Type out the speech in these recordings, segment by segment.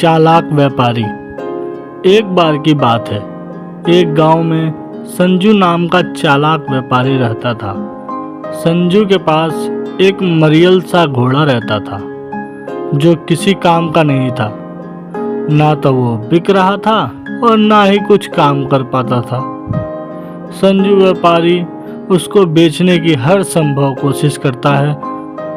चालाक व्यापारी। एक बार की बात है, एक गांव में संजू नाम का चालाक व्यापारी रहता था। संजू के पास एक मरियल सा घोड़ा रहता था जो किसी काम का नहीं था। ना तो वो बिक रहा था और ना ही कुछ काम कर पाता था। संजू व्यापारी उसको बेचने की हर संभव कोशिश करता है,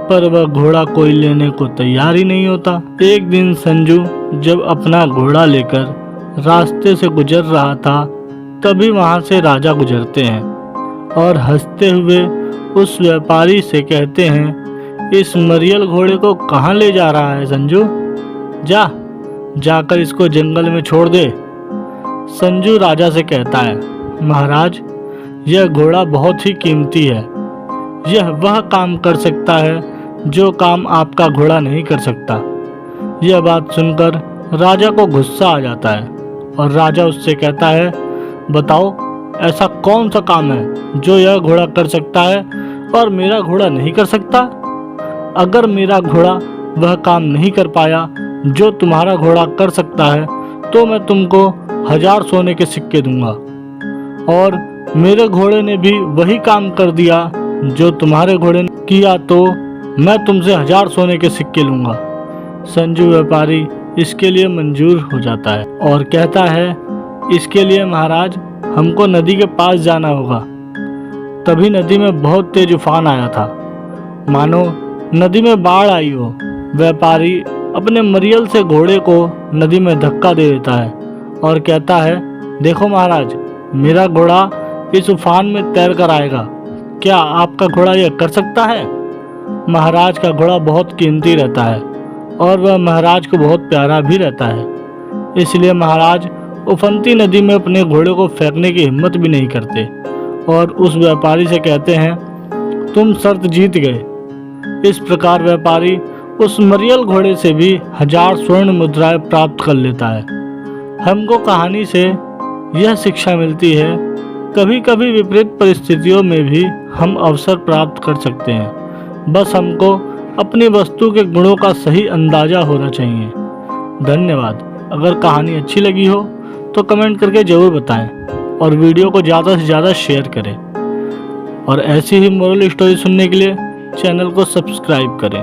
पर वह घोड़ा कोई लेने को तैयार ही नहीं होता। एक दिन संजू जब अपना घोड़ा लेकर रास्ते से गुजर रहा था, तभी वहां से राजा गुजरते हैं और हंसते हुए उस व्यापारी से कहते हैं, इस मरियल घोड़े को कहाँ ले जा रहा है संजू? जाकर इसको जंगल में छोड़ दे। संजू राजा से कहता है, महाराज, यह घोड़ा बहुत ही कीमती है। यह वह काम कर सकता है जो काम आपका घोड़ा नहीं कर सकता। यह बात सुनकर राजा को गुस्सा आ जाता है और राजा उससे कहता है, बताओ ऐसा कौन सा काम है जो यह घोड़ा कर सकता है और मेरा घोड़ा नहीं कर सकता? अगर मेरा घोड़ा वह काम नहीं कर पाया जो तुम्हारा घोड़ा कर सकता है, तो मैं तुमको 1000 सोने के सिक्के दूंगा। और मेरे घोड़े ने भी वही काम कर दिया जो तुम्हारे घोड़े ने किया, तो मैं तुमसे 1000 सोने के सिक्के लूंगा। संजू व्यापारी इसके लिए मंजूर हो जाता है और कहता है, इसके लिए महाराज हमको नदी के पास जाना होगा। तभी नदी में बहुत तेज उफान आया था, मानो नदी में बाढ़ आई हो। व्यापारी अपने मरियल से घोड़े को नदी में धक्का दे देता है और कहता है, देखो महाराज, मेरा घोड़ा इस उफान में तैर कर आएगा। क्या आपका घोड़ा यह कर सकता है? महाराज का घोड़ा बहुत कीमती रहता है और वह महाराज को बहुत प्यारा भी रहता है। इसलिए महाराज उफनती नदी में अपने घोड़े को फेंकने की हिम्मत भी नहीं करते और उस व्यापारी से कहते हैं, तुम शर्त जीत गए। इस प्रकार व्यापारी उस मरियल घोड़े से भी 1000 स्वर्ण मुद्राएं प्राप्त कर लेता है। हमको कहानी से यह शिक्षा मिलती है, कभी कभी विपरीत परिस्थितियों में भी हम अवसर प्राप्त कर सकते हैं। बस हमको अपनी वस्तु के गुणों का सही अंदाजा होना चाहिए। धन्यवाद। अगर कहानी अच्छी लगी हो तो कमेंट करके ज़रूर बताएं और वीडियो को ज़्यादा से ज़्यादा शेयर करें। और ऐसी ही मोरल स्टोरी सुनने के लिए चैनल को सब्सक्राइब करें।